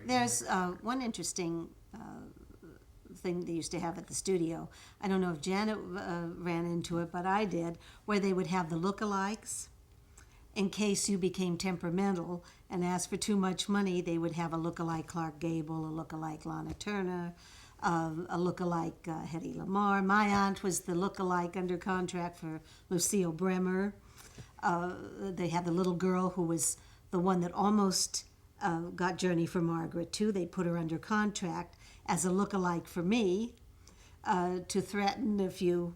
There's one interesting thing they used to have at the studio. I don't know if Janet ran into it, but I did, where they would have the lookalikes. In case you became temperamental and asked for too much money, they would have a lookalike Clark Gable, a lookalike Lana Turner, a lookalike Hedy Lamarr. My aunt was the lookalike under contract for Lucille Bremer. They had the little girl who was the one that almost got Journey for Margaret too. They put her under contract as a lookalike for me to threaten if you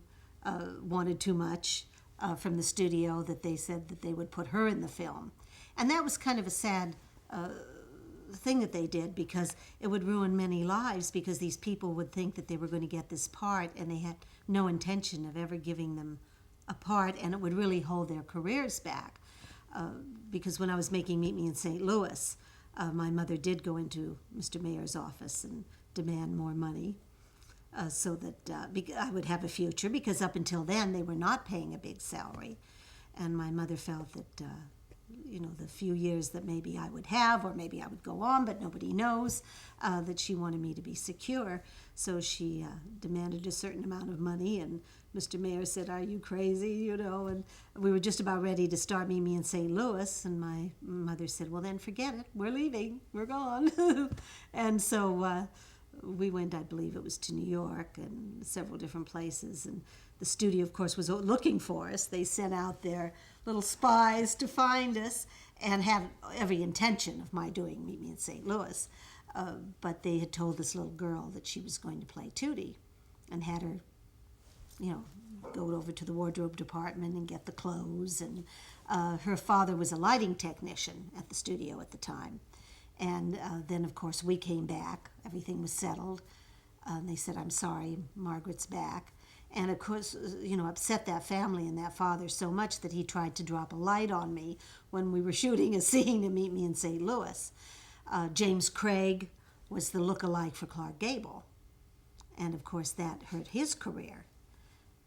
wanted too much from the studio, that they said that they would put her in the film. And that was kind of a sad thing that they did, because it would ruin many lives, because these people would think that they were going to get this part and they had no intention of ever giving them a part, and it would really hold their careers back. Because when I was making Meet Me in St. Louis, my mother did go into Mr. Mayor's office and demand more money so that I would have a future, because up until then they were not paying a big salary. And my mother felt that, the few years that maybe I would have, or maybe I would go on, but nobody knows, that she wanted me to be secure. So she demanded a certain amount of money, and Mr. Mayor said, "Are you crazy?" And we were just about ready to start Meet Me in St. Louis, and my mother said, "Well, then forget it. We're leaving. We're gone." And so we went, I believe it was to New York and several different places, and the studio, of course, was looking for us. They sent out their little spies to find us and had every intention of my doing Meet Me in St. Louis. But they had told this little girl that she was going to play Tootie, and had her, go over to the wardrobe department and get the clothes. And her father was a lighting technician at the studio at the time. And then, of course, we came back. Everything was settled. And they said, "I'm sorry, Margaret's back." And, of course, upset that family and that father so much that he tried to drop a light on me when we were shooting a scene to Meet Me in St. Louis. James Craig was the look-alike for Clark Gable. And, of course, that hurt his career,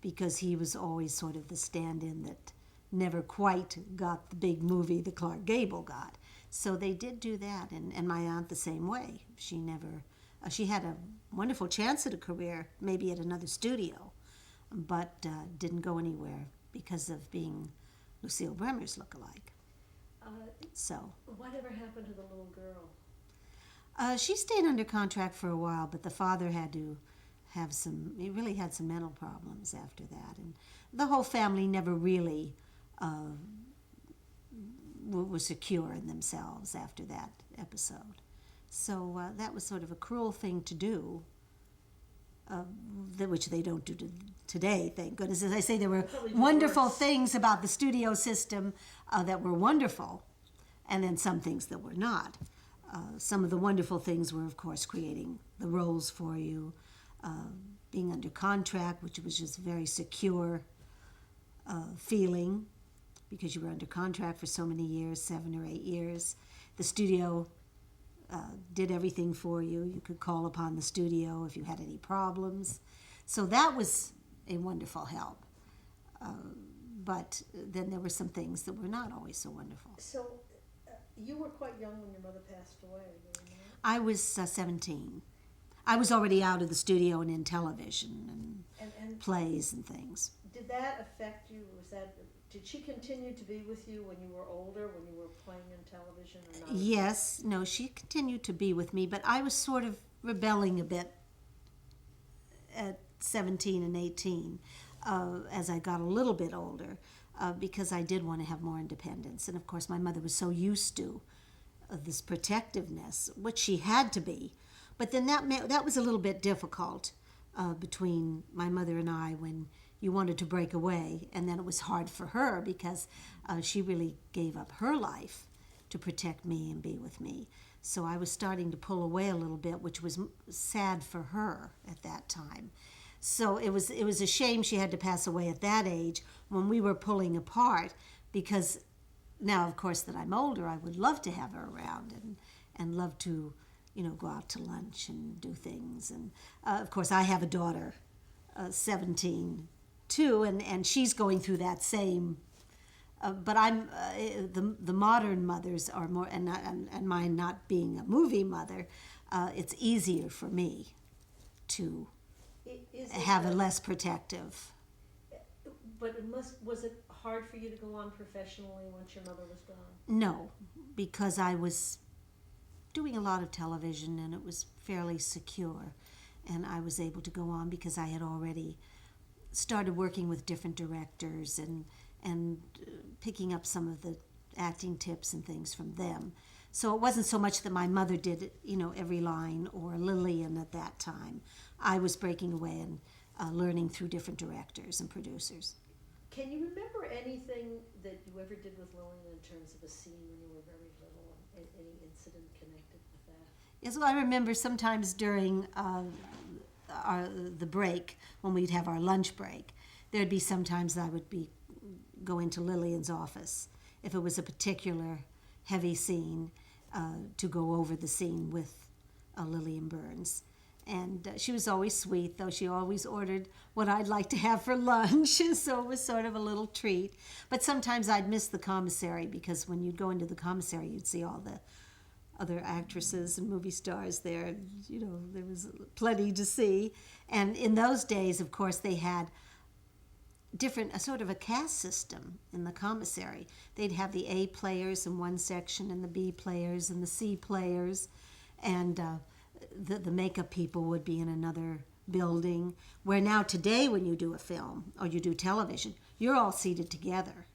because he was always sort of the stand-in that never quite got the big movie that Clark Gable got. So they did do that, and my aunt the same way. She never, she had a wonderful chance at a career, maybe at another studio, but didn't go anywhere because of being Lucille Bremer's lookalike. So. Whatever happened to the little girl? She stayed under contract for a while, but the father had to have he really had some mental problems after that, and the whole family never really were secure in themselves after that episode. So that was sort of a cruel thing to do, which they don't do today, thank goodness. As I say, there were wonderful things about the studio system that were wonderful, and then some things that were not. Some of the wonderful things were, of course, creating the roles for you, being under contract, which was just a very secure feeling, because you were under contract for so many years, 7 or 8 years. The studio did everything for you. You could call upon the studio if you had any problems. So that was a wonderful help. But then there were some things that were not always so wonderful. So you were quite young when your mother passed away, were you not? I was 17. I was already out of the studio and in television and plays and things. Did that affect you? Did she continue to be with you when you were older, when you were playing in television or not? Yes, no, she continued to be with me, but I was sort of rebelling a bit at 17 and 18 as I got a little bit older, because I did want to have more independence. And of course, my mother was so used to this protectiveness, which she had to be. But then that was a little bit difficult between my mother and I when you wanted to break away, and then it was hard for her because she really gave up her life to protect me and be with me. So I was starting to pull away a little bit, which was sad for her at that time. So it was a shame she had to pass away at that age when we were pulling apart, because now, of course, that I'm older, I would love to have her around and love to, go out to lunch and do things. And of course, I have a daughter, 17 too, and she's going through that same but I'm the modern mothers are more, and mine not being a movie mother, it's easier for me to have a less protective. But was it hard for you to go on professionally once your mother was gone? No, because I was doing a lot of television and it was fairly secure, and I was able to go on because I had already started working with different directors and picking up some of the acting tips and things from them. So it wasn't so much that my mother did, every line, or Lillian at that time. I was breaking away and learning through different directors and producers. Can you remember anything that you ever did with Lillian in terms of a scene when you were very little, and any incident connected with that? Yes, well, I remember sometimes during the break, when we'd have our lunch break, there'd be sometimes I would go into Lillian's office if it was a particular heavy scene, to go over the scene with Lillian Burns. And she was always sweet, though she always ordered what I'd like to have for lunch, so it was sort of a little treat. But sometimes I'd miss the commissary, because when you'd go into the commissary, you'd see all the other actresses and movie stars there. There was plenty to see. And in those days, of course, they had a sort of a caste system in the commissary. They'd have the A players in one section and the B players and the C players, and the makeup people would be in another building, where now today when you do a film or you do television, you're all seated together.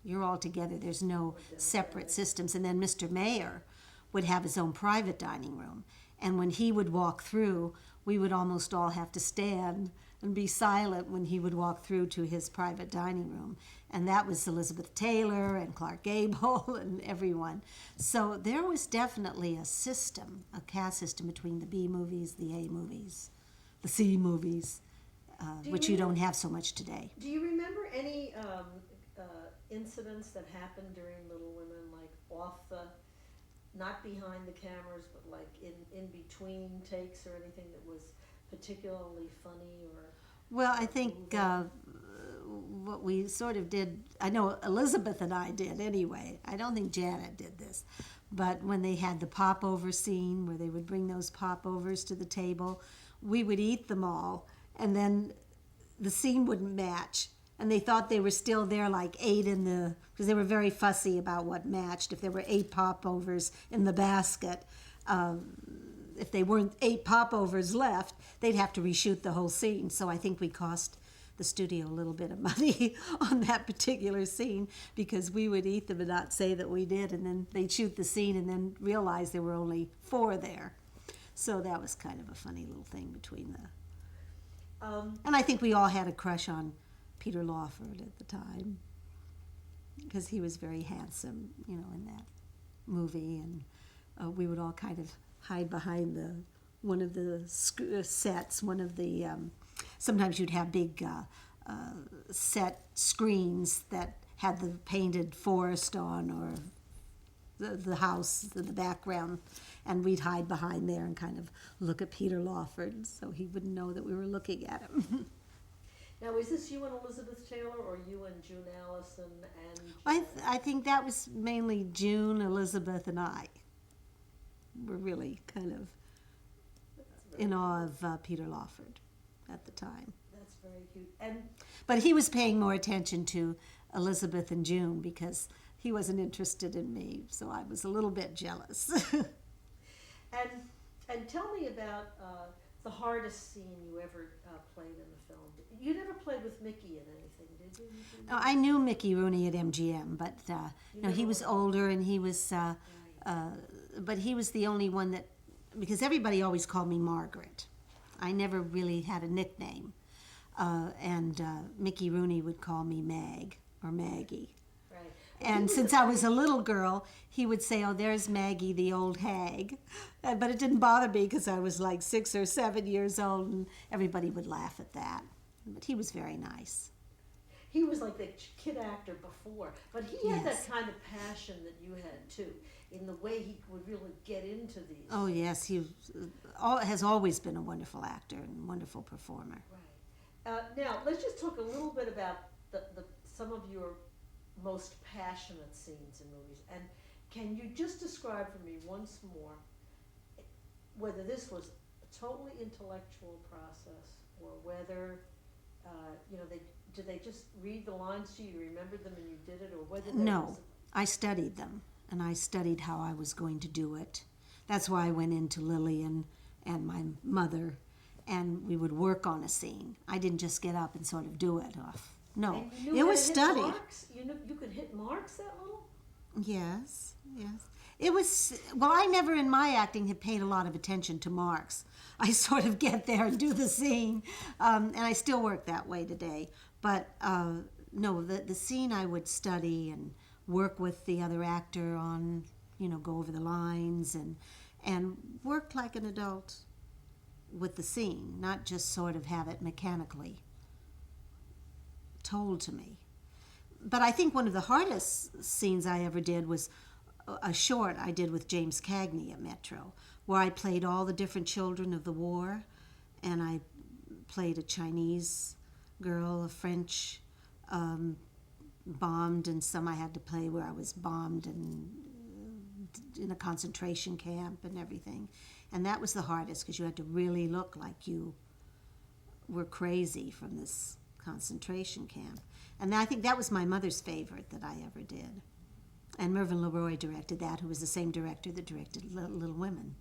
You're all together. There's no separate systems. And then Mr. Mayor would have his own private dining room. And when he would walk through, we would almost all have to stand and be silent when he would walk through to his private dining room. And that was Elizabeth Taylor and Clark Gable and everyone. So there was definitely a system, a caste system between the B movies, the A movies, the C movies, which you don't have so much today. Do you remember any incidents that happened during Little Women, like not behind the cameras, but like in between takes or anything that was particularly funny or? Well, I think what we sort of did, I know Elizabeth and I did anyway. I don't think Janet did this. But when they had the popover scene where they would bring those popovers to the table, we would eat them all, and then the scene wouldn't match. And they thought they were still there, like 8 because they were very fussy about what matched. If there were 8 popovers in the basket, if they weren't 8 popovers left, they'd have to reshoot the whole scene. So I think we cost the studio a little bit of money on that particular scene, because we would eat them and not say that we did, and then they'd shoot the scene and then realize there were only 4 there. So that was kind of a funny little thing between and I think we all had a crush on Peter Lawford at the time, because he was very handsome, in that movie, and we would all kind of hide behind one of the sets, one of the, sometimes you'd have big set screens that had the painted forest on, or the house in the background, and we'd hide behind there and kind of look at Peter Lawford so he wouldn't know that we were looking at him. Now, is this you and Elizabeth Taylor, or you and June Allison and? I think that was mainly June, Elizabeth, and I. Were really kind of in awe of Peter Lawford at the time. That's very cute. But he was paying more attention to Elizabeth and June, because he wasn't interested in me, so I was a little bit jealous. And tell me about the hardest scene you ever played in the film. You never played with Mickey in anything, did you? No, I knew Mickey Rooney at MGM, but no, he was older, and he was, but he was the only one that, because everybody always called me Margaret. I never really had a nickname, and Mickey Rooney would call me Mag or Maggie. Right. And since I was a little girl, he would say, "Oh, there's Maggie, the old hag." But it didn't bother me, because I was like 6 or 7 years old, and everybody would laugh at that. But he was very nice. He was like the kid actor before, but he had Yes. that kind of passion that you had too, in the way he would really get into these. Oh, yes, he has always been a wonderful actor and wonderful performer. Right. Now, let's just talk a little bit about some of your most passionate scenes in movies. And can you just describe for me once more whether this was a totally intellectual process or whether, did they just read the lines to you, you remembered them and you did it, or whether there No, was I studied them, and I studied how I was going to do it. That's why I went into Lily and my mother, and we would work on a scene. I didn't just get up and sort of do it off. No, And you knew it how was to hit studied. marks? You could hit marks that little? Yes, yes. It was, well, I never in my acting had paid a lot of attention to marks. I sort of get there and do the scene, and I still work that way today. But no, the scene I would study and work with the other actor on, go over the lines and work like an adult with the scene, not just sort of have it mechanically told to me. But I think one of the hardest scenes I ever did was a short I did with James Cagney at Metro, where I played all the different children of the war, and I played a Chinese girl, a French bombed, and some I had to play where I was bombed and in a concentration camp and everything. And that was the hardest because you had to really look like you were crazy from this concentration camp. And I think that was my mother's favorite that I ever did. And Mervyn LeRoy directed that, who was the same director that directed Little Women.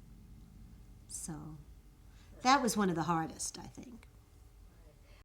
So that was one of the hardest, I think.